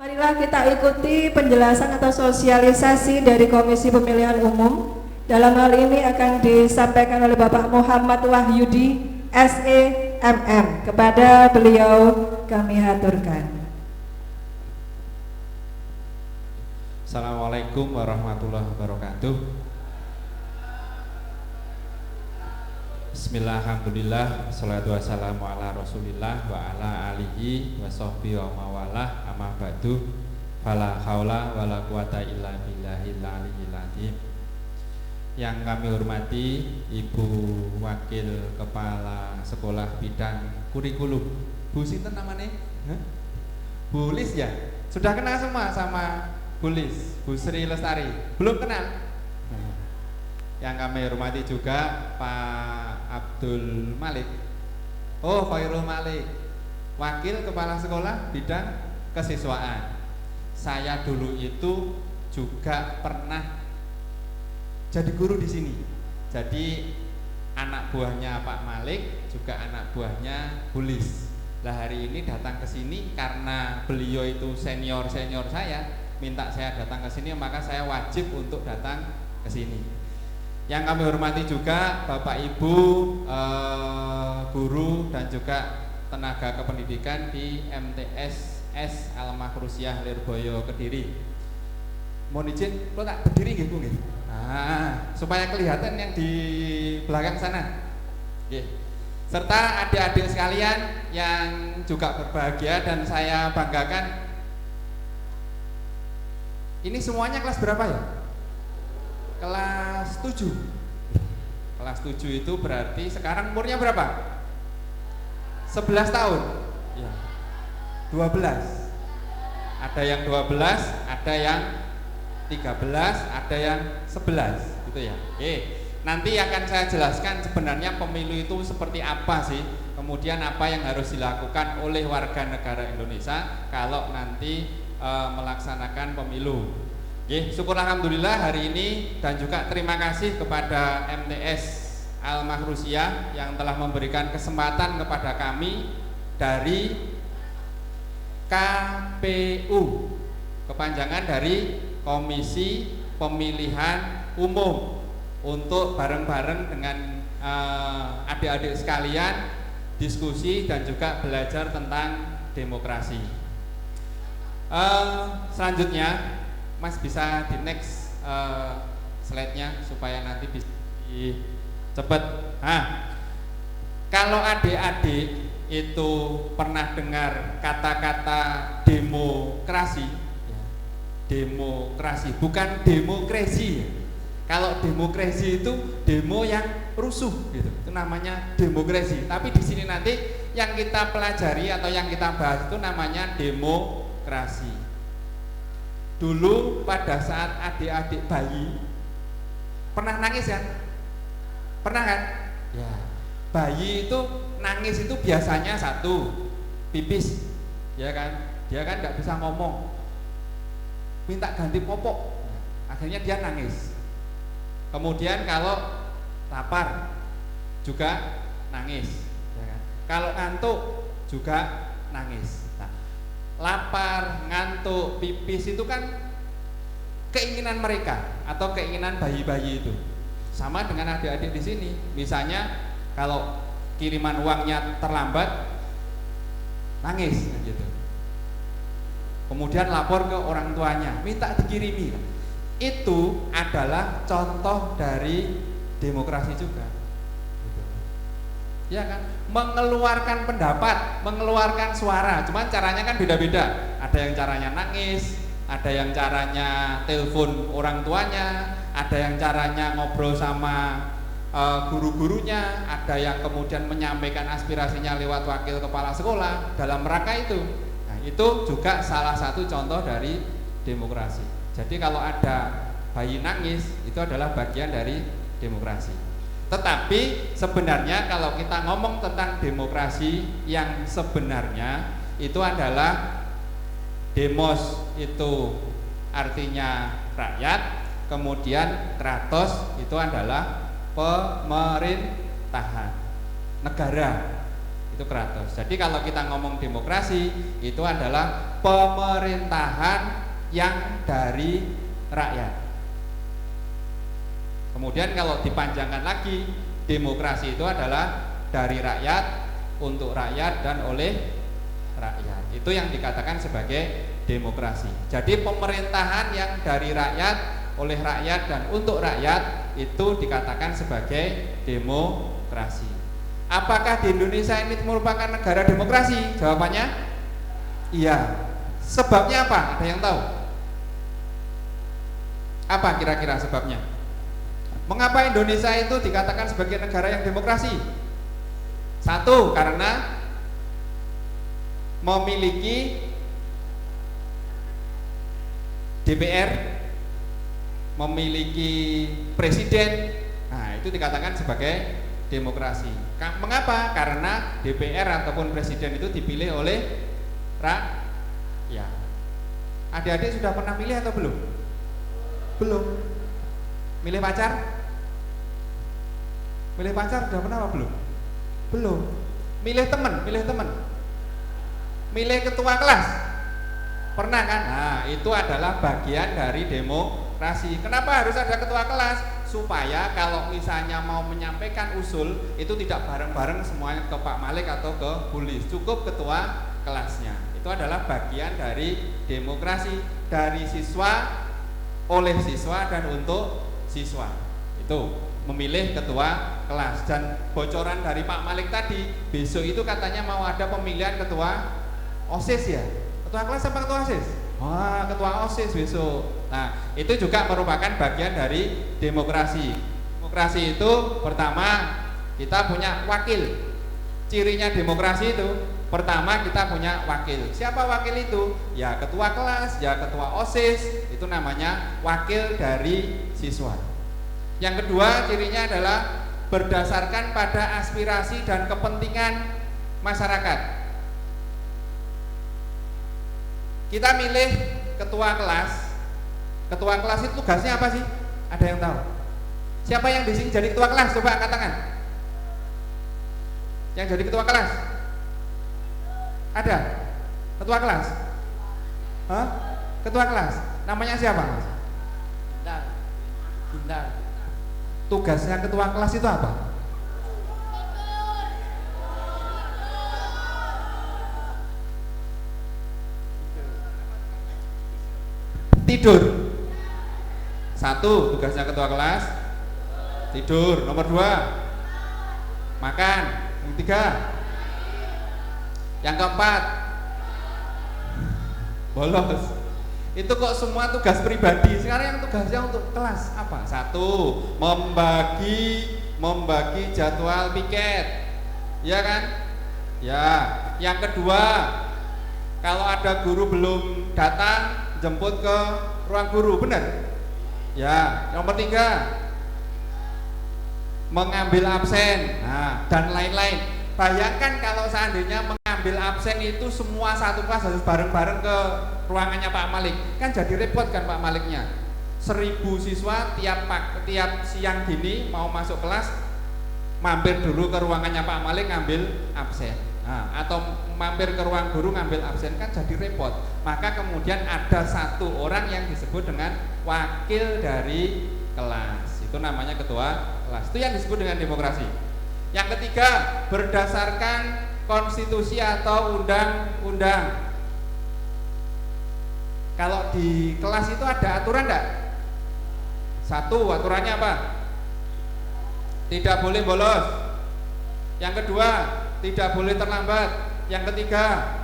Marilah kita ikuti penjelasan atau sosialisasi dari Komisi Pemilihan Umum. Dalam hal ini akan disampaikan oleh Bapak Muhammad Wahyudi SEMM. Kepada beliau kami haturkan. Assalamualaikum warahmatullahi wabarakatuh. Bismillahirrahmanirrahim. Salatu wassalamu ala Rasulillah wa ala alihi wa sahbihi wa mawalah. Amma ba'du. Fala haula wala quwata illa billahil aliyyil azim. Yang kami hormati Ibu Wakil Kepala Sekolah Bidang Kurikulum. Bu sinten namanya? Bu Lis ya? Sudah kenal semua sama Bu Lis, Bu Sri Lestari? Belum kenal? Yang kami hormati juga Pak Abdul Malik. Oh, Khairul Malik, Wakil Kepala Sekolah Bidang Kesiswaan. Saya dulu itu juga pernah jadi guru di sini. Jadi anak buahnya Pak Malik juga anak buahnya Bu Lis. Lah hari ini datang ke sini karena beliau itu senior saya, minta saya datang ke sini, maka saya wajib untuk datang ke sini. Yang kami hormati juga Bapak Ibu guru dan juga tenaga kependidikan di MTS S Al-Mahrusyah Lirboyo Kediri. Mohon izin, lo tak berdiri nggih Bu nggih? Supaya kelihatan yang di belakang sana. Nggih. Serta adik-adik sekalian yang juga berbahagia dan saya banggakan. Ini semuanya kelas berapa ya? Kelas 7. Kelas 7 itu berarti sekarang umurnya berapa? 11 tahun ya. 12. Ada yang 12, ada yang 13, ada yang 11 gitu ya. Oke. Nanti akan saya jelaskan sebenarnya pemilu itu seperti apa sih. Kemudian apa yang harus dilakukan oleh warga negara Indonesia kalau nanti melaksanakan pemilu. Oke, syukur alhamdulillah hari ini dan juga terima kasih kepada MTS Al-Mahrusyah yang telah memberikan kesempatan kepada kami dari KPU, kepanjangan dari Komisi Pemilihan Umum, untuk bareng-bareng dengan adik-adik sekalian diskusi dan juga belajar tentang demokrasi. Selanjutnya Mas bisa di next slide-nya supaya nanti bisa cepet. Kalau adik-adik itu pernah dengar kata-kata demokrasi, demokrasi bukan demokrasi. Kalau demokrasi itu demo yang rusuh gitu, itu namanya demokrasi. Tapi di sini nanti yang kita pelajari atau yang kita bahas itu namanya demokrasi. Dulu pada saat adik-adik bayi pernah nangis kan? Pernah kan? Ya. Bayi itu nangis itu biasanya satu, pipis, ya kan? Dia kan nggak bisa ngomong, minta ganti popok, akhirnya dia nangis. Kemudian kalau lapar juga nangis, ya kan? Kalau ngantuk juga nangis. Lapar, ngantuk, pipis itu kan keinginan mereka atau keinginan bayi-bayi itu. Sama dengan adik-adik di sini. Misalnya kalau kiriman uangnya terlambat, nangis gitu. Kemudian lapor ke orang tuanya, minta dikirimi. Itu adalah contoh dari demokrasi juga. Ya kan? Mengeluarkan pendapat, mengeluarkan suara, cuman caranya kan beda-beda. Ada yang caranya nangis, ada yang caranya telepon orang tuanya, ada yang caranya ngobrol sama guru-gurunya, ada yang kemudian menyampaikan aspirasinya lewat wakil kepala sekolah dalam rangka itu. Nah, itu juga salah satu contoh dari demokrasi. Jadi kalau ada bayi nangis, itu adalah bagian dari demokrasi. Tetapi sebenarnya kalau kita ngomong tentang demokrasi yang sebenarnya itu adalah demos itu artinya rakyat, kemudian kratos itu adalah pemerintahan negara. Itu kratos. Jadi kalau kita ngomong demokrasi, itu adalah pemerintahan yang dari rakyat. Kemudian kalau dipanjangkan lagi, demokrasi itu adalah dari rakyat, untuk rakyat, dan oleh rakyat. Itu yang dikatakan sebagai demokrasi. Jadi pemerintahan yang dari rakyat, oleh rakyat, dan untuk rakyat itu dikatakan sebagai demokrasi. Apakah di Indonesia ini merupakan negara demokrasi? Jawabannya iya. Sebabnya apa? Ada yang tahu? Apa kira-kira sebabnya? Mengapa Indonesia itu dikatakan sebagai negara yang demokrasi? Satu, karena memiliki DPR, memiliki presiden. Nah, itu dikatakan sebagai demokrasi. Mengapa? Karena DPR ataupun presiden itu dipilih oleh rakyat. Adik-adik sudah pernah milih atau belum? Belum. Milih pacar? Milih pacar sudah pernah apa belum? Belum. Milih teman? Milih ketua kelas? Pernah kan? Nah, itu adalah bagian dari demokrasi. Kenapa harus ada ketua kelas? Supaya kalau misalnya mau menyampaikan usul itu tidak bareng-bareng semuanya ke Pak Malik atau ke Bulis, cukup ketua kelasnya. Itu adalah bagian dari demokrasi, dari siswa, oleh siswa, dan untuk siswa. Itu memilih ketua kelas. Dan bocoran dari Pak Malik tadi, besok itu katanya mau ada pemilihan ketua OSIS ya. Ketua kelas apa ketua OSIS? Wah, ketua OSIS besok. Nah, itu juga merupakan bagian dari demokrasi. Demokrasi itu pertama kita punya wakil. Cirinya demokrasi itu pertama kita punya wakil. Siapa wakil itu? Ya ketua kelas, ya ketua OSIS. Itu namanya wakil dari siswa. Yang kedua cirinya adalah berdasarkan pada aspirasi dan kepentingan masyarakat. Kita milih ketua kelas. Ketua kelas itu tugasnya apa sih? Ada yang tahu? Siapa yang di sini jadi ketua kelas? Coba angkat tangan. Yang jadi ketua kelas? Ada? Ketua kelas? Hah? Ketua kelas? Namanya siapa, Mas? Bintang. Tugasnya ketua kelas itu apa? Tidur. Satu, tugasnya ketua kelas tidur. Nomor dua, makan. Yang tiga, yang keempat, bolos. Itu kok semua tugas pribadi. Sekarang yang tugasnya untuk kelas apa? Satu, membagi jadwal piket, ya kan? Ya. Yang kedua, kalau ada guru belum datang, jemput ke ruang guru, benar? Ya. Nomor tiga, mengambil absen, nah, dan lain-lain. Bayangkan kalau seandainya mengambil absen itu semua satu kelas harus bareng-bareng ke ruangannya Pak Malik, kan jadi repot kan Pak Maliknya. 1000 siswa tiap siang gini mau masuk kelas, mampir dulu ke ruangannya Pak Malik ngambil absen. Nah, atau mampir ke ruang guru ngambil absen, kan jadi repot. Maka kemudian ada satu orang yang disebut dengan wakil dari kelas. Itu namanya ketua kelas. Itu yang disebut dengan demokrasi. Yang ketiga, berdasarkan konstitusi atau undang-undang. Kalau di kelas itu ada aturan enggak? Satu, aturannya apa? Tidak boleh bolos. Yang kedua, tidak boleh terlambat. Yang ketiga,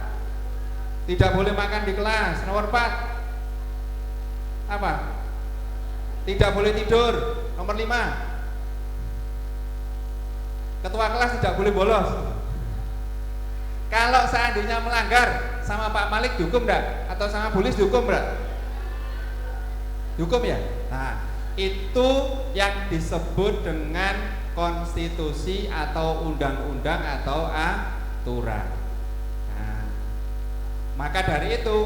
tidak boleh makan di kelas. Nomor 4, apa? Tidak boleh tidur. Nomor 5, ketua kelas tidak boleh bolos. Kalau seandainya melanggar, sama Pak Malik dihukum enggak? Atau sama Bulis dihukum enggak? Dihukum ya? Nah, itu yang disebut dengan konstitusi atau undang-undang atau aturan. Nah, maka dari itu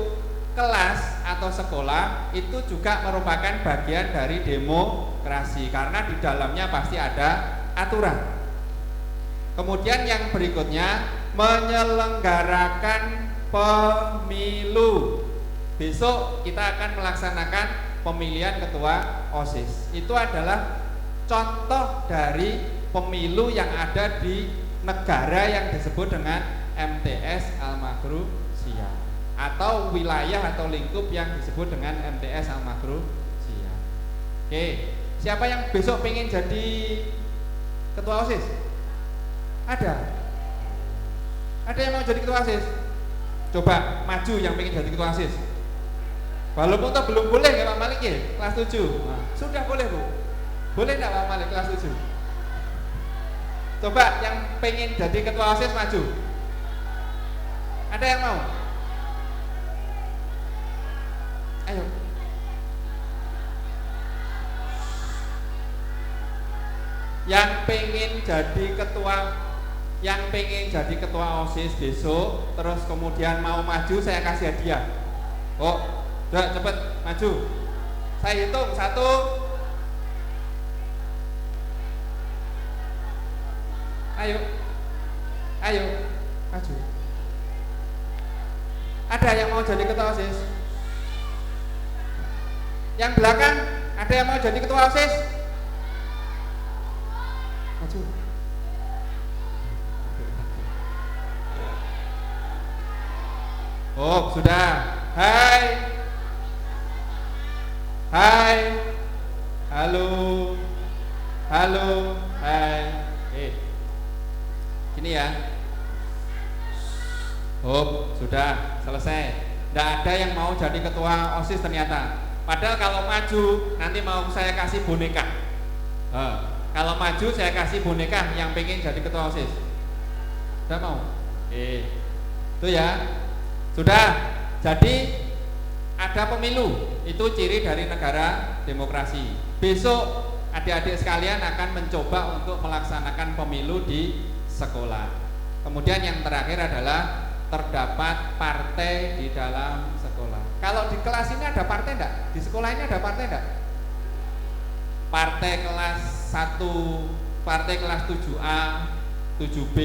kelas atau sekolah itu juga merupakan bagian dari demokrasi, karena di dalamnya pasti ada aturan. Kemudian yang berikutnya menyelenggarakan pemilu. Besok kita akan melaksanakan pemilihan ketua OSIS. Itu adalah contoh dari pemilu yang ada di negara yang disebut dengan MTS Al-Maghrusiyah, atau wilayah atau lingkup yang disebut dengan MTS Al-Maghrusiyah. Oke, siapa yang besok pengen jadi ketua OSIS? Ada yang mau jadi ketua OSIS? Coba maju yang pengen jadi ketua OSIS. Walaupun toh belum boleh ya Pak Malik ya, kelas 7. Nah, sudah boleh Bu. Boleh enggak Pak Malik kelas 7? Coba yang pengen jadi ketua OSIS maju. Ada yang mau? Ayo. Yang pengen jadi ketua OSIS besok, terus kemudian mau maju, saya kasih hadiah. Oh, udah cepet maju. Saya hitung 1. Ayo, maju. Ada yang mau jadi ketua OSIS? Yang belakang, ada yang mau jadi ketua OSIS? Maju. Oh, sudah. Hai. Halo. Hai. Gini ya. Oh, sudah selesai. Tidak ada yang mau jadi ketua OSIS ternyata. Padahal kalau maju nanti mau saya kasih boneka. Kalau maju saya kasih boneka yang pengen jadi ketua OSIS. Tidak mau? Itu ya. Sudah. Jadi ada pemilu. Itu ciri dari negara demokrasi. Besok adik-adik sekalian akan mencoba untuk melaksanakan pemilu di sekolah. Kemudian yang terakhir adalah terdapat partai di dalam sekolah. Kalau di kelas ini ada partai enggak? Di sekolah ini ada partai enggak? Partai kelas 1, partai kelas 7A, 7B,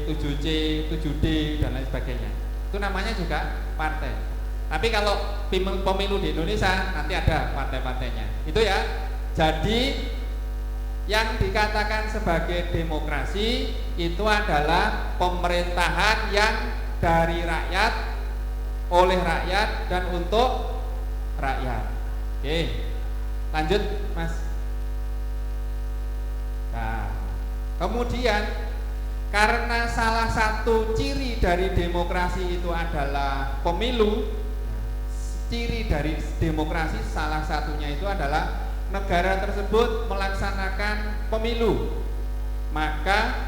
7C, 7D dan lain sebagainya. Itu namanya juga partai. Tapi kalau pemilu di Indonesia nanti ada partai-partainya. Itu ya. Jadi yang dikatakan sebagai demokrasi itu adalah pemerintahan yang dari rakyat, oleh rakyat, dan untuk rakyat. Oke, lanjut Mas. Nah, kemudian karena salah satu ciri dari demokrasi itu adalah pemilu, ciri dari demokrasi salah satunya itu adalah negara tersebut melaksanakan pemilu. Maka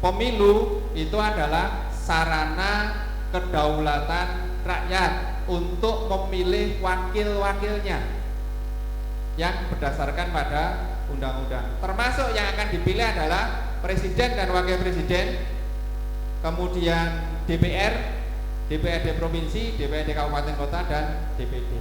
pemilu itu adalah sarana kedaulatan rakyat untuk memilih wakil-wakilnya yang berdasarkan pada undang-undang. Termasuk yang akan dipilih adalah presiden dan wakil presiden, kemudian DPR, DPRD provinsi, DPRD kabupaten kota, dan DPD.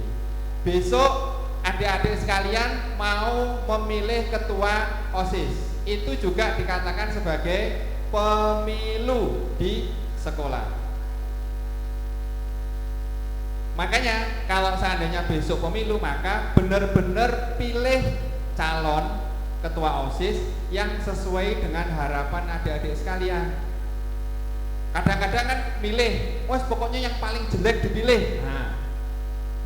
Besok adik-adik sekalian mau memilih ketua OSIS, itu juga dikatakan sebagai pemilu di sekolah. Makanya kalau seandainya besok pemilu, maka benar-benar pilih calon ketua OSIS yang sesuai dengan harapan adik-adik sekalian. Kadang-kadang kan milih, pokoknya yang paling jelek dipilih,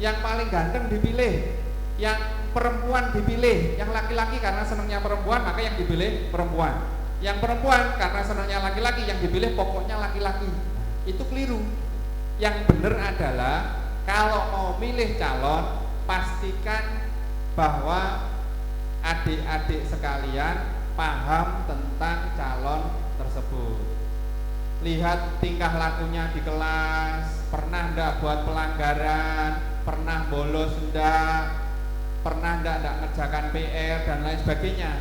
yang paling ganteng dipilih, yang perempuan dipilih, yang laki-laki karena senangnya perempuan maka yang dipilih perempuan, yang perempuan karena senangnya laki-laki yang dipilih pokoknya laki-laki. Itu keliru. Yang benar adalah kalau mau milih calon, pastikan bahwa adik-adik sekalian paham tentang calon tersebut. Lihat tingkah lakunya di kelas, pernah enggak buat pelanggaran, pernah bolos enggak, pernah enggak ngerjakan PR dan lain sebagainya.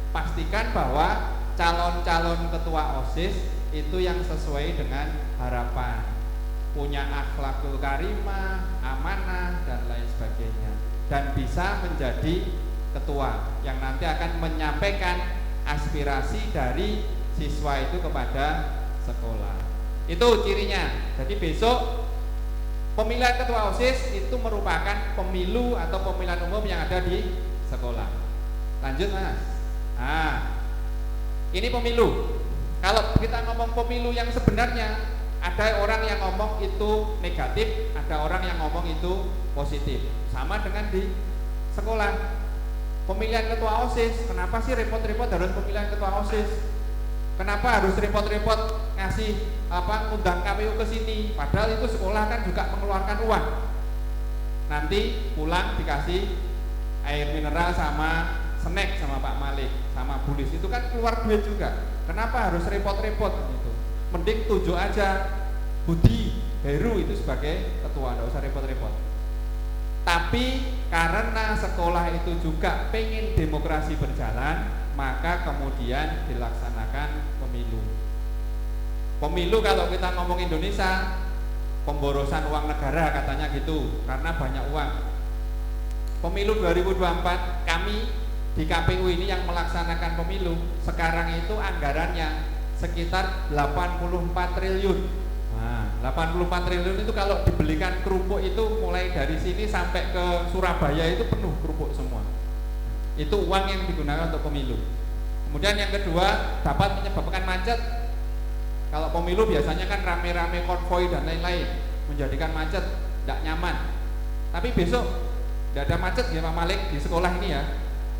Pastikan bahwa calon-calon ketua OSIS itu yang sesuai dengan harapan, punya akhlakul karimah, amanah dan lain sebagainya, dan bisa menjadi ketua yang nanti akan menyampaikan aspirasi dari siswa itu kepada sekolah. Itu cirinya. Jadi besok pemilihan ketua OSIS itu merupakan pemilu atau pemilihan umum yang ada di sekolah. Lanjut Mas. Nah, ini pemilu. Kalau kita ngomong pemilu yang sebenarnya, ada orang yang ngomong itu negatif, ada orang yang ngomong itu positif. Sama dengan di sekolah. Pemilihan ketua OSIS, kenapa sih repot-repot harus pemilihan ketua OSIS? Kenapa harus repot-repot ngasih undang KPU ke sini? Padahal itu sekolah kan juga mengeluarkan uang. Nanti pulang dikasih air mineral sama snack sama Pak Malik, sama Bulis, itu kan keluar duit juga. Kenapa harus repot-repot gitu? Mending tunjuk aja Budi Heru itu sebagai ketua, enggak usah repot-repot. Tapi karena sekolah itu juga pengen demokrasi berjalan, maka kemudian dilaksanakan pemilu. Pemilu kalau kita ngomong Indonesia, pemborosan uang negara katanya gitu, karena banyak uang. Pemilu 2024 kami di KPU ini yang melaksanakan pemilu, sekarang itu anggarannya sekitar 84 triliun. Nah, 84 triliun itu kalau dibelikan kerupuk itu mulai dari sini sampai ke Surabaya itu penuh kerupuk semua. Itu uang yang digunakan untuk pemilu. Kemudian yang kedua, dapat menyebabkan macet. Kalau pemilu biasanya kan rame-rame konvoi dan lain-lain, menjadikan macet tidak nyaman. Tapi besok tidak ada macet ya Pak Malik di sekolah ini ya,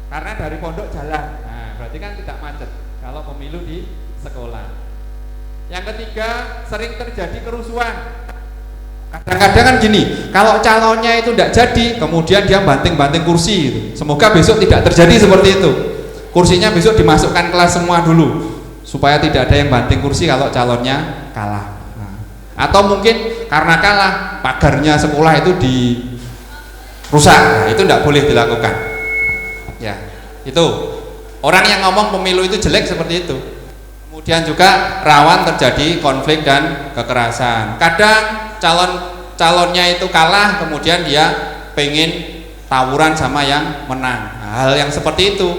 karena dari pondok jalan. Nah, berarti kan tidak macet kalau pemilu di sekolah. Yang ketiga, sering terjadi kerusuhan. Kadang-kadang kan gini, kalau calonnya itu tidak jadi, kemudian dia banting-banting kursi gitu. Semoga besok tidak terjadi seperti itu. Kursinya besok dimasukkan kelas semua dulu, supaya tidak ada yang banting kursi kalau calonnya kalah. Nah, atau mungkin karena kalah, pagarnya sekolah itu dirusak. Nah, itu tidak boleh dilakukan. Ya, itu orang yang ngomong pemilu itu jelek seperti itu. Kemudian juga rawan terjadi konflik dan kekerasan. Kadang calonnya itu kalah, kemudian dia pengen tawuran sama yang menang. Nah, hal yang seperti itu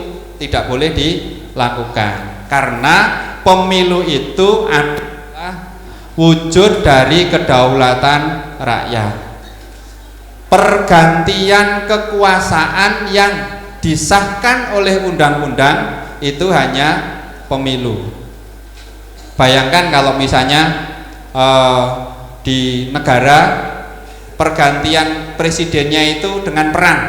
tidak boleh dilakukan, karena pemilu itu adalah wujud dari kedaulatan rakyat. Pergantian kekuasaan yang disahkan oleh undang-undang itu hanya pemilu. Bayangkan kalau misalnya di negara pergantian presidennya itu dengan perang,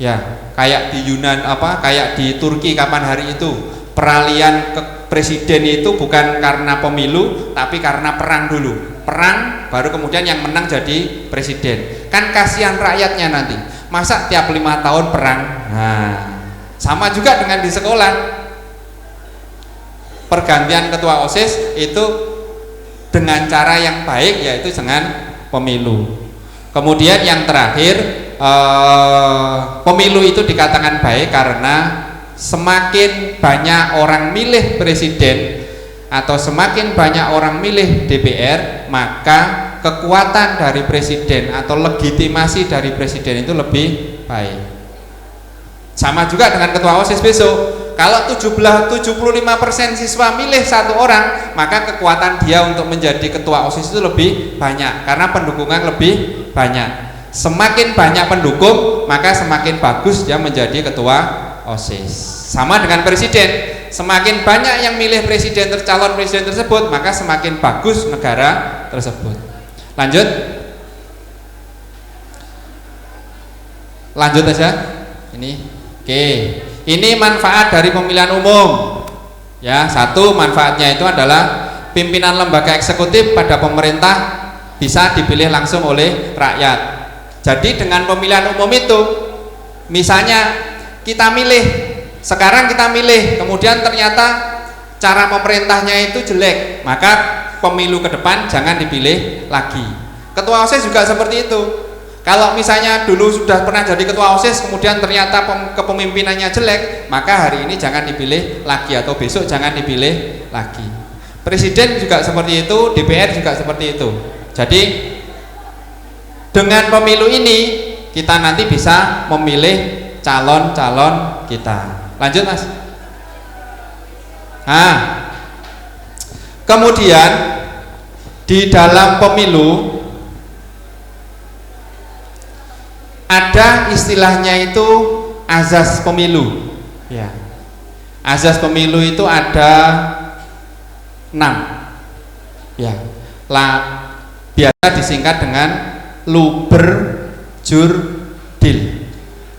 ya kayak di kayak di Turki kapan hari itu peralihan ke presiden itu bukan karena pemilu, tapi karena perang dulu. Perang baru kemudian yang menang jadi presiden. Kan kasihan rakyatnya nanti. Masa tiap 5 tahun perang? Nah, sama juga dengan di sekolah. Pergantian ketua OSIS itu dengan cara yang baik, yaitu dengan pemilu. Kemudian yang terakhir, pemilu itu dikatakan baik karena semakin banyak orang milih presiden atau semakin banyak orang milih DPR, maka kekuatan dari presiden atau legitimasi dari presiden itu lebih baik. Sama juga dengan ketua OSIS besok. Kalau 75% siswa milih satu orang, maka kekuatan dia untuk menjadi ketua OSIS itu lebih banyak karena pendukungan lebih banyak. Semakin banyak pendukung, maka semakin bagus dia menjadi ketua OSIS. Sama dengan presiden, semakin banyak yang milih calon presiden tersebut, maka semakin bagus negara tersebut. Lanjut aja. Ini oke. Ini manfaat dari pemilihan umum. Ya, satu manfaatnya itu adalah pimpinan lembaga eksekutif pada pemerintah bisa dipilih langsung oleh rakyat. Jadi dengan pemilihan umum itu, misalnya kita sekarang kita milih, kemudian ternyata cara pemerintahnya itu jelek, maka pemilu ke depan jangan dipilih lagi. Ketua OSIS juga seperti itu. Kalau misalnya dulu sudah pernah jadi ketua OSIS, kemudian ternyata kepemimpinannya jelek, maka hari ini jangan dipilih lagi atau besok jangan dipilih lagi. Presiden juga seperti itu, DPR juga seperti itu. Jadi dengan pemilu ini kita nanti bisa memilih calon-calon kita. Lanjut Mas. Nah, Kemudian di dalam pemilu ada istilahnya itu azas pemilu. Ya. Azas pemilu itu ada 6. Ya. Biasa disingkat dengan luber jurdil.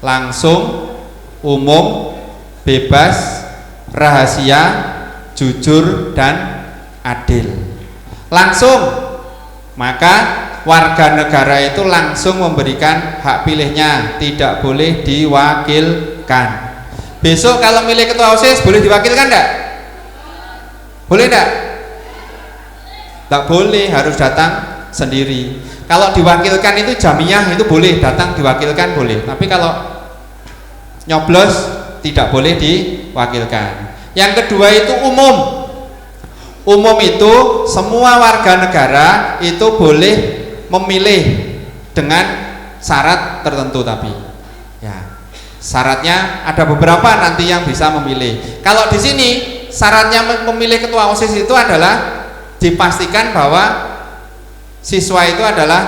Langsung, umum, bebas, rahasia, jujur dan adil. Langsung, maka warga negara itu langsung memberikan hak pilihnya, tidak boleh diwakilkan. Besok kalau milih ketua OSIS boleh diwakilkan enggak? Boleh enggak? Enggak boleh, harus datang sendiri. Kalau diwakilkan itu jamiah, itu boleh, datang diwakilkan boleh. Tapi kalau nyoblos tidak boleh diwakilkan. Yang kedua itu umum. Umum itu semua warga negara itu boleh memilih dengan syarat tertentu, tapi ya syaratnya ada beberapa nanti yang bisa memilih. Kalau di sini syaratnya memilih ketua OSIS itu adalah dipastikan bahwa siswa itu adalah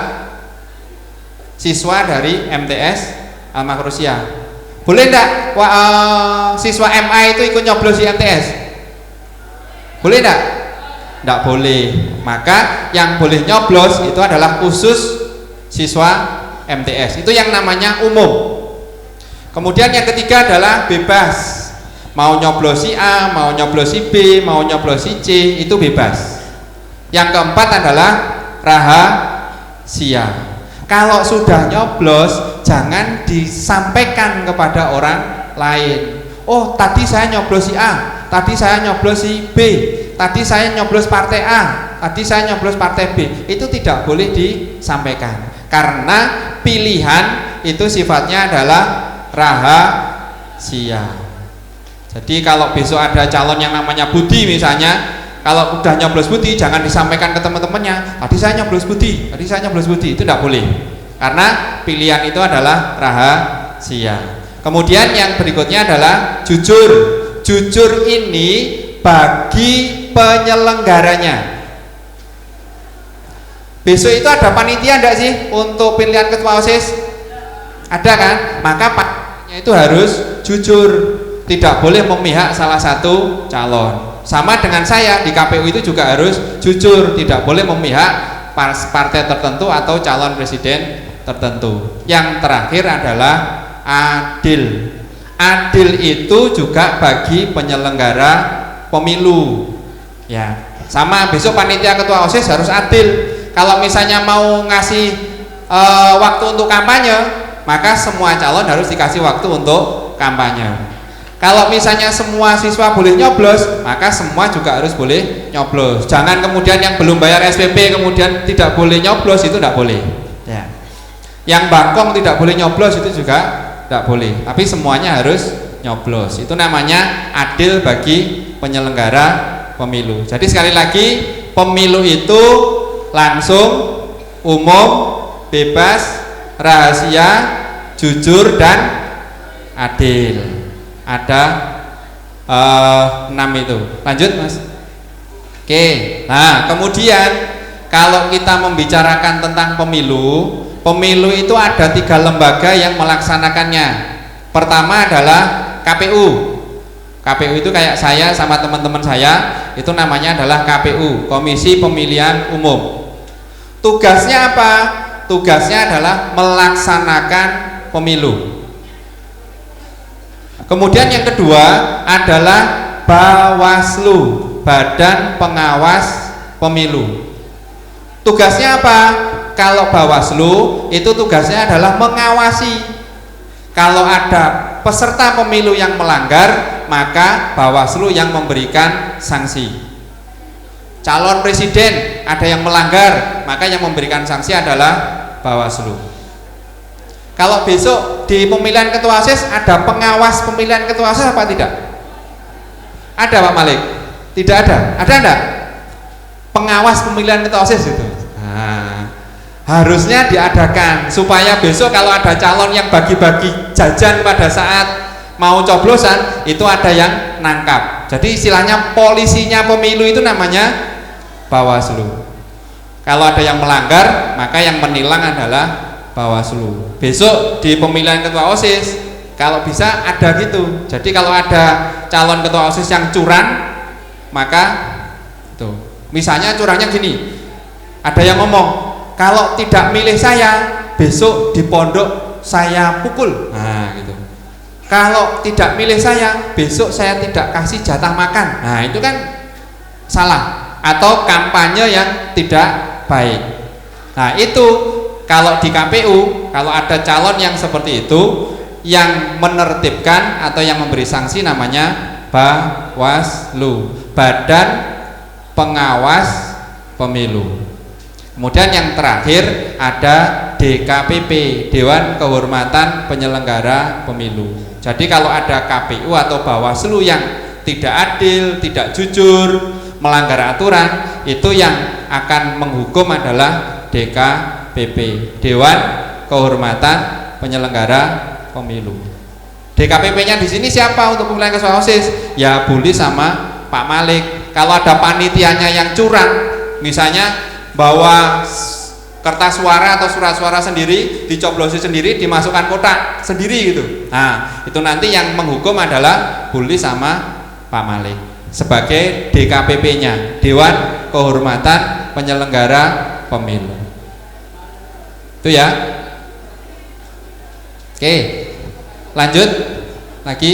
siswa dari MTS Al-Makhrusiyah. Boleh enggak siswa MA itu ikut nyoblos di MTS? Boleh enggak? Enggak boleh. Maka yang boleh nyoblos itu adalah khusus siswa MTS. Itu yang namanya umum. Kemudian yang ketiga adalah bebas. Mau nyoblosi A, mau nyoblosi B, mau nyoblosi C, itu bebas. Yang keempat adalah rahasia. Kalau sudah nyoblos jangan disampaikan kepada orang lain. Oh, tadi saya nyoblosi A, tadi saya nyoblosi B, tadi saya nyoblos partai A, tadi saya nyoblos partai B. Itu tidak boleh disampaikan karena pilihan itu sifatnya adalah rahasia. Jadi kalau besok ada calon yang namanya Budi misalnya, kalau udah nyoblos Budi jangan disampaikan ke teman-temannya, tadi saya nyoblos Budi, tadi saya nyoblos Budi. Itu tidak boleh karena pilihan itu adalah rahasia. Kemudian yang berikutnya adalah jujur. Jujur ini bagi penyelenggaranya. Besok itu ada panitia enggak sih untuk pilihan ketua OSIS? Ada kan? Maka panitianya itu harus jujur, tidak boleh memihak salah satu calon. Sama dengan saya di KPU itu juga harus jujur, tidak boleh memihak partai tertentu atau calon presiden tertentu. Yang terakhir adalah adil. Adil itu juga bagi penyelenggara pemilu. Ya, sama besok panitia ketua OSIS harus adil. Kalau misalnya mau ngasih waktu untuk kampanye, maka semua calon harus dikasih waktu untuk kampanye. Kalau misalnya semua siswa boleh nyoblos, maka semua juga harus boleh nyoblos. Jangan kemudian yang belum bayar SPP kemudian tidak boleh nyoblos, itu tidak boleh. Ya. Yang bangkong tidak boleh nyoblos itu juga tidak boleh. Tapi semuanya harus nyoblos. Itu namanya adil bagi penyelenggara pemilu. Jadi sekali lagi, pemilu itu langsung, umum, bebas, rahasia, jujur dan adil. Ada 6 itu. Lanjut Mas. Oke. Nah kemudian kalau kita membicarakan tentang pemilu, pemilu itu ada 3 lembaga yang melaksanakannya. Pertama adalah KPU. KPU itu kayak saya sama teman-teman saya, itu namanya adalah KPU, Komisi Pemilihan Umum. Tugasnya apa? Tugasnya adalah melaksanakan pemilu. Kemudian yang kedua adalah Bawaslu, Badan Pengawas Pemilu. Tugasnya apa? Kalau Bawaslu itu tugasnya adalah mengawasi. Kalau ada peserta pemilu yang melanggar, maka Bawaslu yang memberikan sanksi. Calon presiden ada yang melanggar, maka yang memberikan sanksi adalah Bawaslu. Kalau besok di pemilihan ketua OSIS ada pengawas pemilihan ketua OSIS apa tidak? Ada Pak Malik? Tidak ada. Ada enggak? Pengawas pemilihan ketua OSIS itu. Nah, harusnya diadakan supaya besok kalau ada calon yang bagi-bagi jajan pada saat mau coblosan itu ada yang nangkap. Jadi istilahnya polisinya pemilu itu namanya Bawaslu. Kalau ada yang melanggar, maka yang menilang adalah Bawaslu. Besok di pemilihan ketua OSIS, kalau bisa ada gitu. Jadi kalau ada calon ketua OSIS yang curang, maka tuh, misalnya curangnya gini, ada yang ngomong, kalau tidak milih saya, besok di pondok saya pukul. Nah gitu. Kalau tidak milih saya, besok saya tidak kasih jatah makan. Nah itu kan salah, atau kampanye yang tidak baik. Nah itu kalau di KPU, kalau ada calon yang seperti itu, yang menertibkan atau yang memberi sanksi namanya Bawaslu, Badan Pengawas Pemilu. Kemudian yang terakhir ada DKPP, Dewan Kehormatan Penyelenggara Pemilu. Jadi kalau ada KPU atau Bawaslu yang tidak adil, tidak jujur, melanggar aturan, itu yang akan menghukum adalah DKPP, Dewan Kehormatan Penyelenggara Pemilu. DKPP-nya di sini siapa untuk pemilihan ketua OSIS? Ya Buli sama Pak Malik. Kalau ada panitianya yang curang, misalnya bawa kertas suara atau surat suara sendiri, dicoblosi sendiri, dimasukkan kotak sendiri gitu. Nah, itu nanti yang menghukum adalah Buli sama Pak Malik sebagai DKPP-nya, Dewan Kehormatan Penyelenggara Pemilu. Itu ya. Oke, lanjut lagi.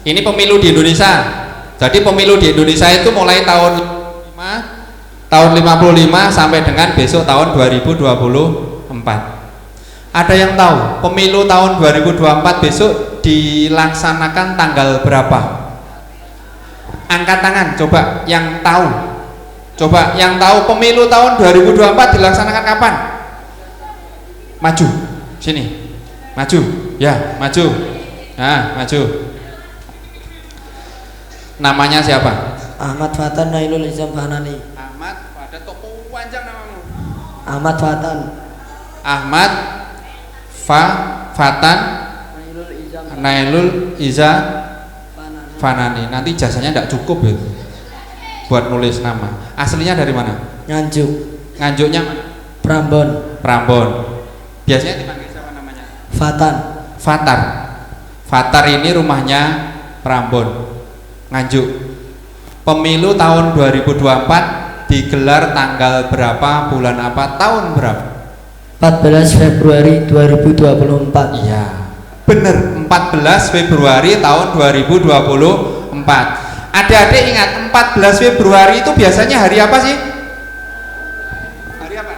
Ini pemilu di Indonesia. Jadi pemilu di Indonesia itu mulai tahun 55 sampai dengan besok tahun 2024. Ada yang tahu pemilu tahun 2024 besok dilaksanakan tanggal berapa? Angkat tangan, coba yang tahu. Coba yang tahu pemilu tahun 2024 dilaksanakan kapan? Maju, sini. Maju, ya, maju. Nah, maju. Namanya siapa? Ahmad Fatan Nailul Izam Fanani. Ahmad, ada toko panjang namamu. Ahmad Fatan. Ahmad Fatan Nailul Iza Fanani. Nanti jasanya tidak cukup ya buat nulis nama. Aslinya dari mana? Nganjuk. Nganjuknya mana? Prambon. Prambon. Biasanya dipanggil siapa namanya? Fatan. Fatar. Fatar ini rumahnya Prambon, Nganjuk. Pemilu tahun 2024 digelar tanggal berapa, bulan apa, tahun berapa? 14 Februari 2024. Iya, bener, 14 Februari tahun 2024. Adik-adik ingat, 14 Februari itu biasanya hari apa sih? Hari apa?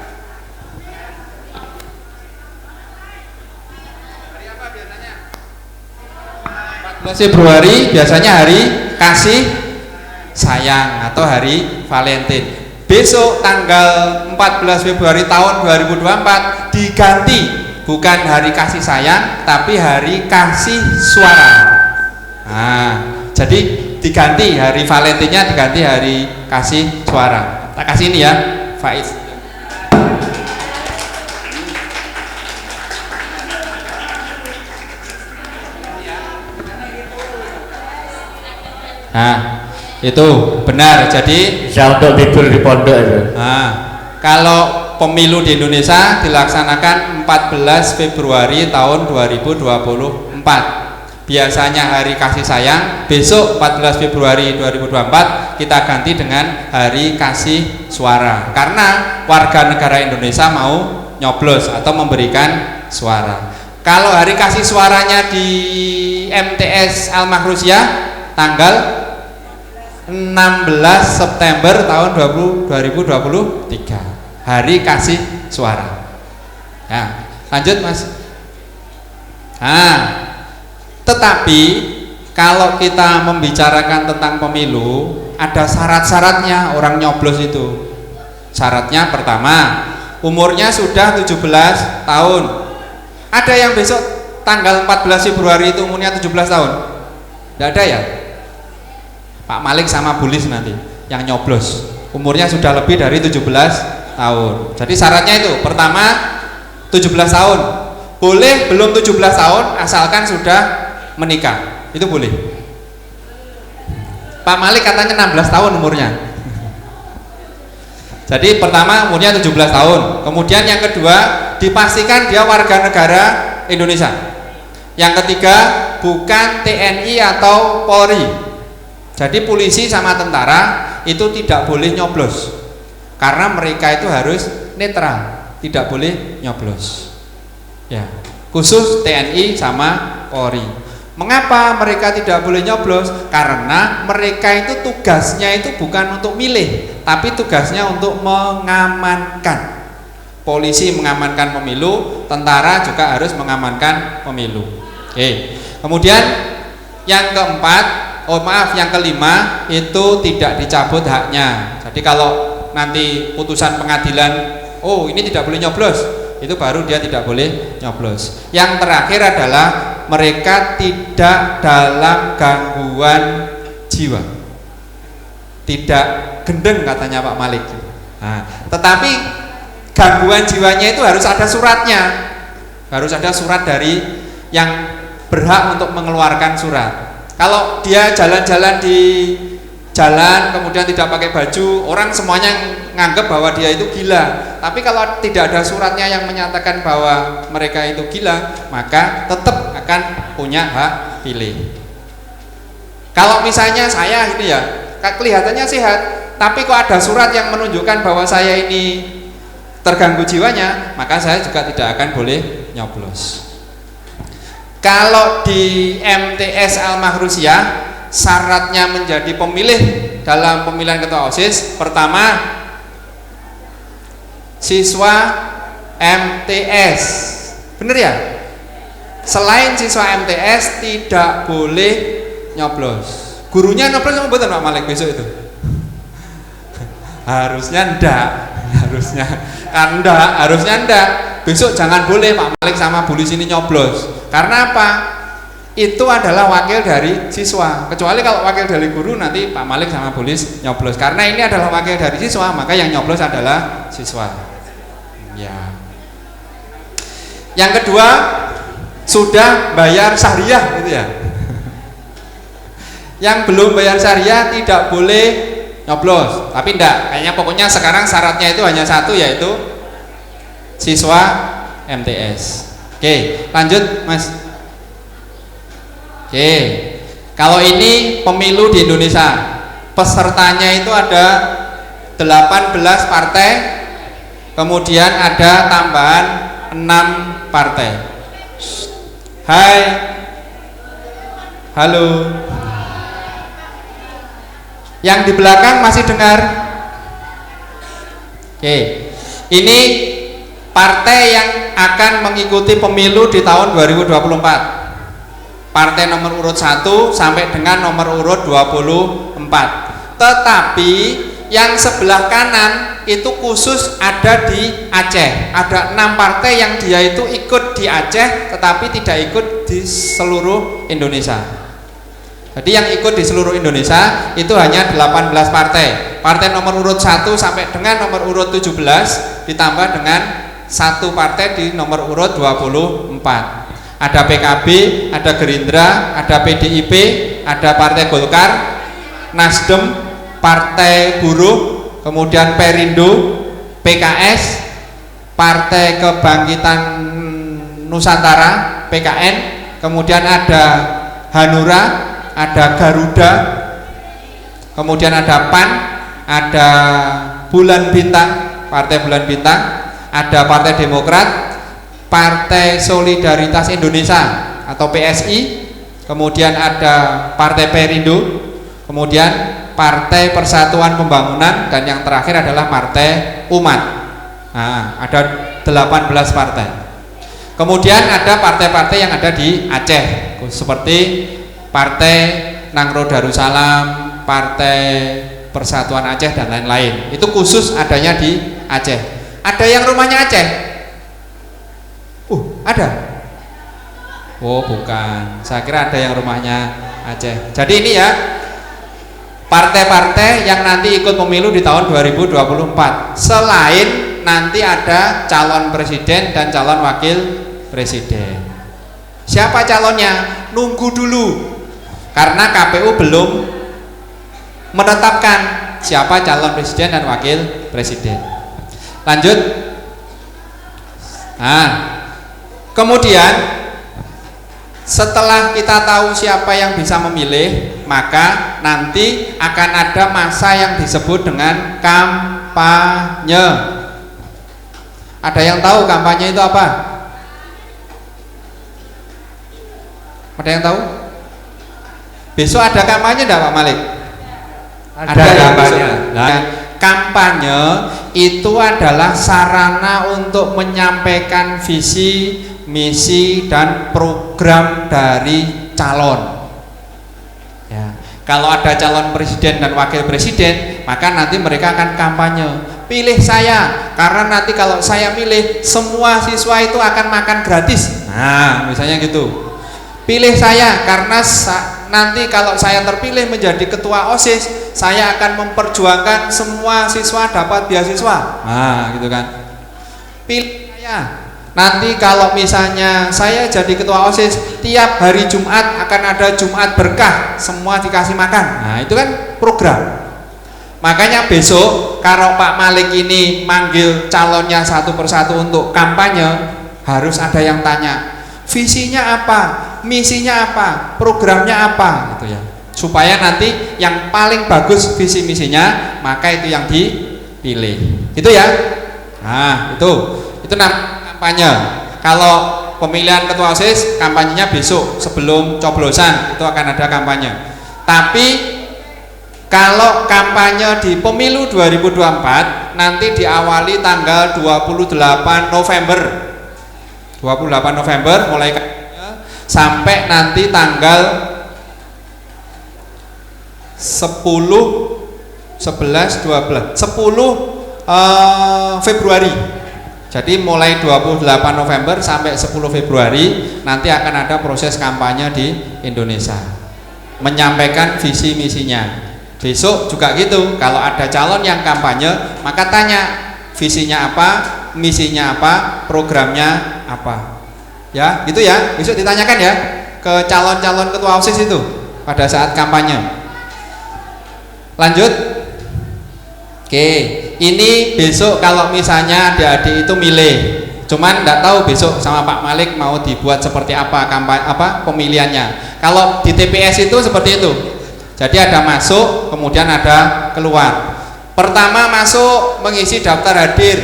Hari apa biasanya? 14 Februari biasanya hari kasih sayang atau hari Valentine. Besok tanggal 14 Februari tahun 2024 diganti, bukan hari kasih sayang tapi hari kasih suara. Nah, jadi diganti, hari Valentine-nya diganti hari kasih suara. Tak kasih ini ya, Faiz. Nah, itu benar. Jadi bisa untuk tidur di pondok itu. Nah, kalau pemilu di Indonesia dilaksanakan 14 Februari tahun 2024. Biasanya hari kasih sayang, besok 14 Februari 2024 kita ganti dengan hari kasih suara. Karena warga negara Indonesia mau nyoblos atau memberikan suara. Kalau hari kasih suaranya di MTS Al-Mahrusyah tanggal 16 September tahun 2023, hari kasih suara. Nah, lanjut Mas. Nah, tetapi kalau kita membicarakan tentang pemilu, ada syarat-syaratnya orang nyoblos itu. Syaratnya pertama, umurnya sudah 17 tahun. Ada yang besok tanggal 14 Februari itu umurnya 17 tahun? Tidak ada ya? Pak Malik sama Bulis nanti yang nyoblos umurnya sudah lebih dari 17 tahun. Jadi syaratnya itu pertama 17 tahun. Boleh belum 17 tahun asalkan sudah menikah, itu boleh. Pak Malik katanya 16 tahun umurnya. Jadi pertama umurnya 17 tahun. Kemudian yang kedua dipastikan dia warga negara Indonesia. Yang ketiga bukan TNI atau Polri. Jadi polisi sama tentara itu tidak boleh nyoblos. Karena mereka itu harus netral, tidak boleh nyoblos. Ya, khusus TNI sama Polri. Mengapa mereka tidak boleh nyoblos? Karena mereka itu tugasnya itu bukan untuk milih, tapi tugasnya untuk mengamankan. Polisi mengamankan pemilu, tentara juga harus mengamankan pemilu. Oke. Kemudian yang keempat, yang kelima itu tidak dicabut haknya. Jadi kalau nanti putusan pengadilan, oh ini tidak boleh nyoblos, itu baru dia tidak boleh nyoblos. Yang terakhir adalah mereka tidak dalam gangguan jiwa, tidak gendeng katanya Pak Malik. Nah, tetapi gangguan jiwanya itu harus ada suratnya, harus ada surat dari yang berhak untuk mengeluarkan surat. Kalau dia jalan-jalan di jalan kemudian tidak pakai baju, orang semuanya nganggap bahwa dia itu gila. Tapi kalau tidak ada suratnya yang menyatakan bahwa mereka itu gila, maka tetap akan punya hak pilih. Kalau misalnya saya ini ya, kelihatannya sehat, tapi kok ada surat yang menunjukkan bahwa saya ini terganggu jiwanya, maka saya juga tidak akan boleh nyoblos. Kalau di MTS Al-Mahrusyah syaratnya menjadi pemilih dalam pemilihan ketua OSIS, pertama siswa MTS, bener ya? Selain siswa MTS tidak boleh nyoblos. Gurunya nyoblos sama betul Pak Malik besok itu? Harusnya ndak, harusnya ndak. Besok jangan boleh Pak Malik sama Bu Lis ini nyoblos. Karena apa? Itu adalah wakil dari siswa. Kecuali kalau wakil dari guru nanti Pak Malik sama Bu Lis nyoblos. Karena ini adalah wakil dari siswa, maka yang nyoblos adalah siswa. Ya. Yang kedua, sudah bayar syariah gitu ya. Yang belum bayar syariah tidak boleh nyoblos. Tapi enggak, kayaknya pokoknya sekarang syaratnya itu hanya satu, yaitu siswa MTS. Oke, lanjut Mas. Oke, kalau ini pemilu di Indonesia, pesertanya itu ada 18 partai, kemudian ada tambahan 6 partai. Hai, halo. Yang di belakang masih dengar? Oke, ini partai yang akan mengikuti pemilu di tahun 2024. Partai nomor urut 1 sampai dengan nomor urut 24. Tetapi yang sebelah kanan itu khusus ada di Aceh. Ada 6 partai yang dia itu ikut di Aceh tetapi tidak ikut di seluruh Indonesia. Jadi yang ikut di seluruh Indonesia itu hanya 18 partai. Partai nomor urut 1 sampai dengan nomor urut 17 ditambah dengan 1 partai di nomor urut 24. Ada PKB, ada Gerindra, ada PDIP, ada Partai Golkar, Nasdem, Partai Buruh, kemudian Perindo, PKS, Partai Kebangkitan Nusantara, PKN, kemudian ada Hanura, ada Garuda, kemudian ada PAN, ada Bulan Bintang, Partai Bulan Bintang, ada Partai Demokrat, Partai Solidaritas Indonesia atau PSI, kemudian ada Partai Perindo, kemudian Partai Persatuan Pembangunan, dan yang terakhir adalah Partai Umat. Nah, ada 18 partai. Kemudian ada partai-partai yang ada di Aceh seperti Partai Nangro Darussalam, Partai Persatuan Aceh, dan lain-lain. Itu khusus adanya di Aceh. Ada yang rumahnya Aceh? Ada? Oh bukan, saya kira ada yang rumahnya Aceh. Jadi ini ya partai-partai yang nanti ikut pemilu di tahun 2024. Selain nanti ada calon presiden dan calon wakil presiden. Siapa calonnya? Nunggu dulu, karena KPU belum menetapkan siapa calon presiden dan wakil presiden. Lanjut. Nah, kemudian setelah kita tahu siapa yang bisa memilih, maka nanti akan ada masa yang disebut dengan kampanye. Ada yang tahu kampanye itu apa? Ada yang tahu? Besok ada kampanye enggak Pak Malik? Ada kampanye. Nah, kampanye itu adalah sarana untuk menyampaikan visi, misi dan program dari calon. Ya, kalau ada calon presiden dan wakil presiden, maka nanti mereka akan kampanye. Pilih saya, karena nanti kalau saya milih, semua siswa itu akan makan gratis. Nah, misalnya gitu. Pilih saya, karena nanti kalau saya terpilih menjadi ketua OSIS, saya akan memperjuangkan semua siswa dapat beasiswa. Nah, gitu kan. Pilih saya. Nanti kalau misalnya saya jadi ketua OSIS, tiap hari Jumat akan ada Jumat berkah, semua dikasih makan. Nah, itu kan program. Makanya besok kalau Pak Malik ini manggil calonnya satu persatu untuk kampanye, harus ada yang tanya, visinya apa, misinya apa, programnya apa, gitu ya. Supaya nanti yang paling bagus visi misinya, maka itu yang dipilih. Itu ya. Nah, itu namanya kampanye. Kalau pemilihan ketua OSIS, kampanyenya besok sebelum coblosan itu akan ada kampanye. Tapi kalau kampanye di pemilu 2024 nanti diawali tanggal 28 November. 28 November mulai kampanye sampai nanti tanggal 10 Februari. Jadi mulai 28 November sampai 10 Februari nanti akan ada proses kampanye di Indonesia, menyampaikan visi misinya. Besok juga gitu, kalau ada calon yang kampanye, maka tanya visinya apa, misinya apa, programnya apa. Ya, gitu ya. Besok ditanyakan ya ke calon-calon ketua OSIS itu pada saat kampanye. Lanjut. Oke, ini besok kalau misalnya adik-adik itu milih, cuman enggak tahu besok sama Pak Malik mau dibuat seperti apa kampanye pemilihannya. Kalau di TPS itu seperti itu. Jadi ada masuk, kemudian ada keluar. Pertama masuk mengisi daftar hadir.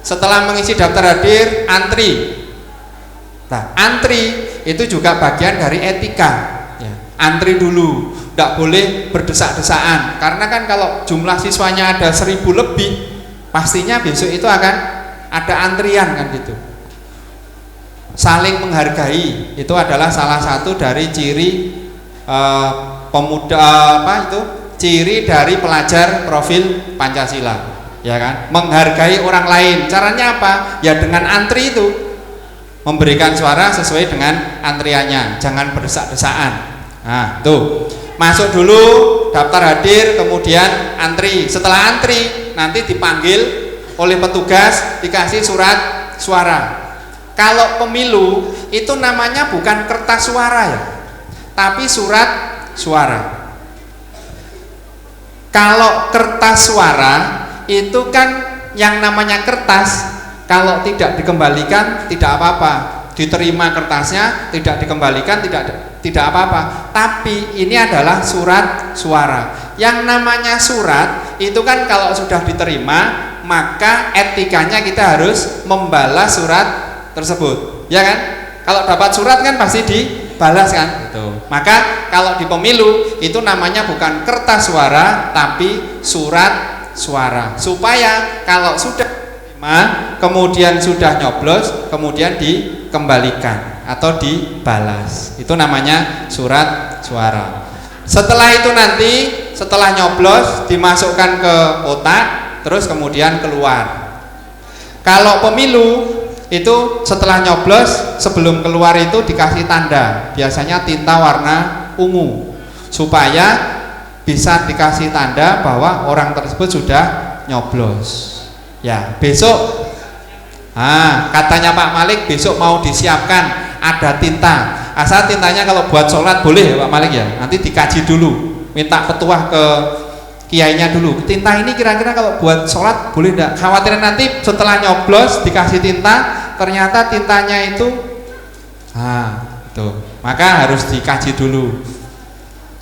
Setelah mengisi daftar hadir, antri. Nah, antri itu juga bagian dari etika. Ya, antri dulu, tidak boleh berdesak-desaan. Karena kan kalau jumlah siswanya ada 1000 lebih, pastinya besok itu akan ada antrian kan gitu. Saling menghargai itu adalah salah satu dari ciri ciri dari pelajar profil Pancasila, ya kan? Menghargai orang lain. Caranya apa? Ya dengan antri itu, memberikan suara sesuai dengan antriannya, jangan berdesak-desaan. Nah, tuh masuk dulu daftar hadir, kemudian antri. Setelah antri nanti dipanggil oleh petugas, dikasih surat suara. Kalau pemilu itu namanya bukan kertas suara ya, tapi surat suara. Kalau kertas suara itu kan yang namanya kertas, kalau tidak dikembalikan tidak apa-apa, diterima kertasnya, tidak dikembalikan tidak apa-apa. Tapi ini adalah surat suara. Yang namanya surat itu kan kalau sudah diterima, maka etikanya kita harus membalas surat tersebut, ya kan? Kalau dapat surat kan pasti dibalas kan, gitu. Maka kalau di pemilu itu namanya bukan kertas suara tapi surat suara, supaya kalau sudah diterima kemudian sudah nyoblos kemudian dikembalikan atau dibalas, itu namanya surat suara. Setelah itu nanti setelah nyoblos dimasukkan ke kotak, terus kemudian keluar. Kalau pemilu itu setelah nyoblos sebelum keluar itu dikasih tanda, biasanya tinta warna ungu, supaya bisa dikasih tanda bahwa orang tersebut sudah nyoblos. Ya, besok katanya Pak Malik besok mau disiapkan ada tinta. Asal tintanya kalau buat sholat boleh ya Pak Malik ya, nanti dikaji dulu, minta petuah ke kiainya dulu. Tinta ini kira-kira kalau buat sholat boleh enggak? Khawatir nanti setelah nyoblos dikasih tinta, ternyata tintanya itu itu. Maka harus dikaji dulu.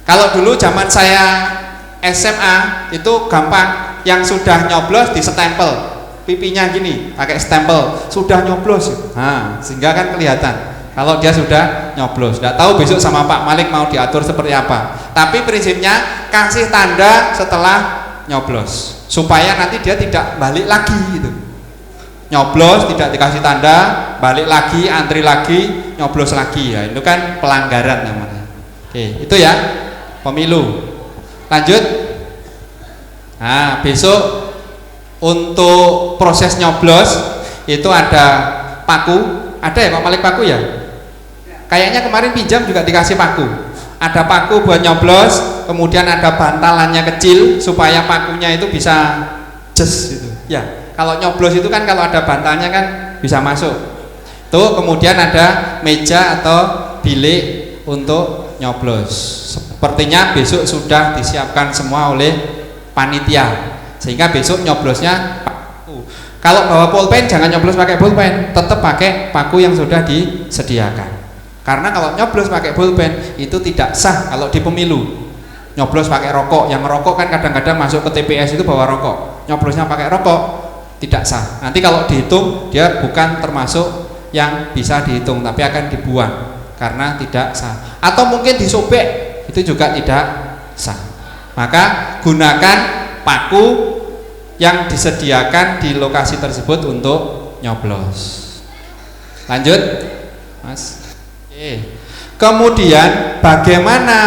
Kalau dulu zaman saya SMA itu gampang, yang sudah nyoblos di stempel pipinya gini, pakai stempel, sudah nyoblos. Sehingga kan kelihatan kalau dia sudah nyoblos. Tidak tahu besok sama Pak Malik mau diatur seperti apa. Tapi prinsipnya kasih tanda setelah nyoblos supaya nanti dia tidak balik lagi gitu. Nyoblos tidak dikasih tanda, balik lagi, antri lagi, nyoblos lagi, ya itu kan pelanggaran namanya. Oke, itu ya pemilu. Lanjut. Nah, besok untuk proses nyoblos itu ada paku. Ada ya Pak Malik paku ya? Kayaknya kemarin pinjam juga dikasih paku. Ada paku buat nyoblos, kemudian ada bantalannya kecil supaya pakunya itu bisa jes gitu. Ya, kalau nyoblos itu kan kalau ada bantalnya kan bisa masuk. Tuh, kemudian ada meja atau bilik untuk nyoblos. Sepertinya besok sudah disiapkan semua oleh panitia. Sehingga besok nyoblosnya paku. Kalau bawa pulpen jangan nyoblos pakai pulpen, tetap pakai paku yang sudah disediakan. Karena kalau nyoblos pakai pulpen itu tidak sah kalau di pemilu. Nyoblos pakai rokok, yang merokok kan kadang-kadang masuk ke TPS itu bawa rokok. Nyoblosnya pakai rokok tidak sah. Nanti kalau dihitung dia bukan termasuk yang bisa dihitung, tapi akan dibuang karena tidak sah. Atau mungkin disobek, itu juga tidak sah. Maka gunakan paku yang disediakan di lokasi tersebut untuk nyoblos. Lanjut, Mas. Kemudian bagaimana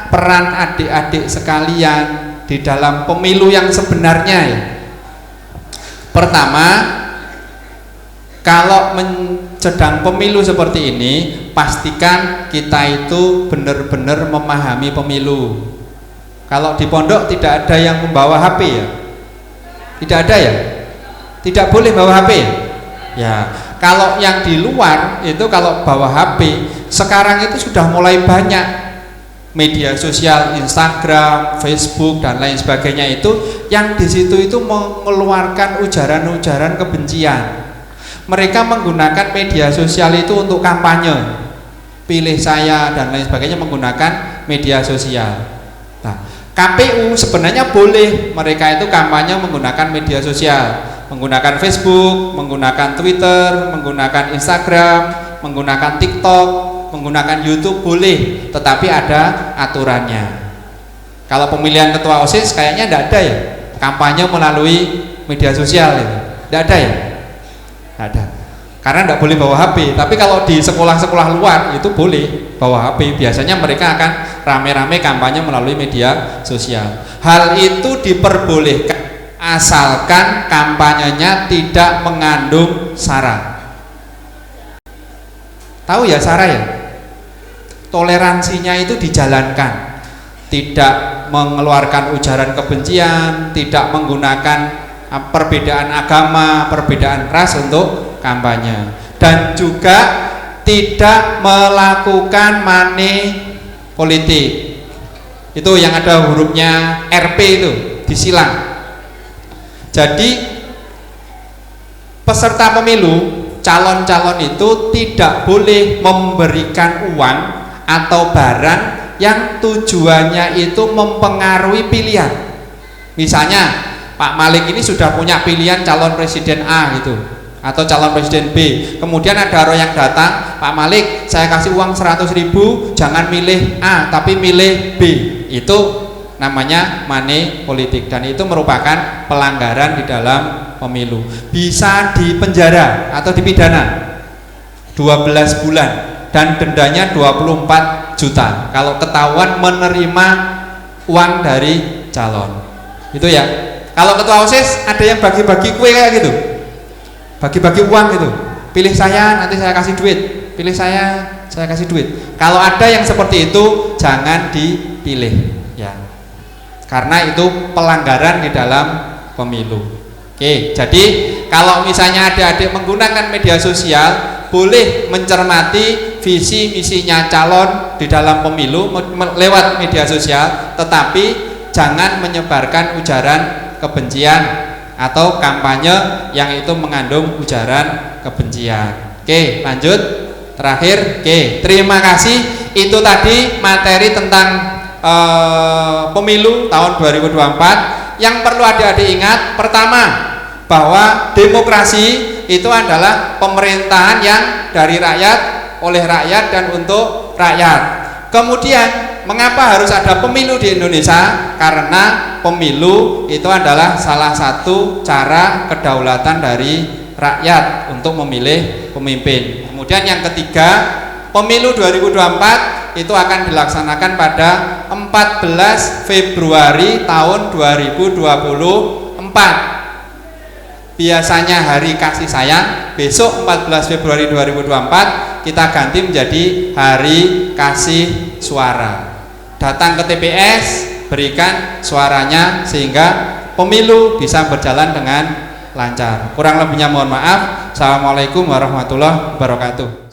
peran adik-adik sekalian di dalam pemilu yang sebenarnya ya? Pertama, kalau sedang pemilu seperti ini, pastikan kita itu benar-benar memahami pemilu. Kalau di pondok tidak ada yang membawa HP ya? Tidak ada ya? Tidak boleh bawa HP ya? Kalau yang di luar itu kalau bawa HP, sekarang itu sudah mulai banyak media sosial, Instagram, Facebook dan lain sebagainya itu yang di situ itu mengeluarkan ujaran-ujaran kebencian. Mereka menggunakan media sosial itu untuk kampanye, pilih saya dan lain sebagainya menggunakan media sosial. Nah, KPU sebenarnya boleh mereka itu kampanye menggunakan media sosial, menggunakan Facebook, menggunakan Twitter, menggunakan Instagram, menggunakan TikTok, menggunakan YouTube boleh, tetapi ada aturannya. Kalau pemilihan ketua OSIS kayaknya tidak ada ya, kampanye melalui media sosial itu, tidak ada ya, tidak ada. Karena tidak boleh bawa HP. Tapi kalau di sekolah-sekolah luar itu boleh bawa HP. Biasanya mereka akan rame-rame kampanye melalui media sosial. Hal itu diperbolehkan asalkan kampanyenya tidak mengandung sara. Tahu ya sara ya? Toleransinya itu dijalankan, tidak mengeluarkan ujaran kebencian, tidak menggunakan perbedaan agama, perbedaan ras untuk kampanye, dan juga tidak melakukan money politik. Itu yang ada hurufnya RP itu disilang. Jadi peserta pemilu, calon-calon itu tidak boleh memberikan uang atau barang yang tujuannya itu mempengaruhi pilihan. Misalnya Pak Malik ini sudah punya pilihan calon presiden A gitu, atau calon presiden B. Kemudian ada orang yang datang, Pak Malik saya kasih uang 100.000, jangan milih A tapi milih B. Itu namanya money politik, dan itu merupakan pelanggaran di dalam pemilu. Bisa dipenjara atau dipidana 12 bulan dan dendanya 24 juta kalau ketahuan menerima uang dari calon. Itu ya. Kalau ketua OSIS ada yang bagi-bagi kue kayak gitu, bagi-bagi uang gitu, pilih saya nanti saya kasih duit, pilih saya kasih duit. Kalau ada yang seperti itu jangan dipilih ya, karena itu pelanggaran di dalam pemilu. Oke, jadi kalau misalnya adik-adik menggunakan media sosial, boleh mencermati visi misinya calon di dalam pemilu lewat media sosial, tetapi jangan menyebarkan ujaran kebencian atau kampanye yang itu mengandung ujaran kebencian. Oke, lanjut. Terakhir, oke, terima kasih. Itu tadi materi tentang pemilu tahun 2024. Yang perlu adik-adik ingat, pertama, bahwa demokrasi itu adalah pemerintahan yang dari rakyat, oleh rakyat, dan untuk rakyat. Kemudian, mengapa harus ada pemilu di Indonesia? Karena pemilu itu adalah salah satu cara kedaulatan dari rakyat untuk memilih pemimpin. Kemudian yang ketiga, pemilu 2024 itu akan dilaksanakan pada 14 Februari tahun 2024. Biasanya hari kasih sayang, besok 14 Februari 2024 kita ganti menjadi hari kasih suara. Datang ke TPS, berikan suaranya sehingga pemilu bisa berjalan dengan lancar. Kurang lebihnya mohon maaf. Assalamualaikum warahmatullahi wabarakatuh.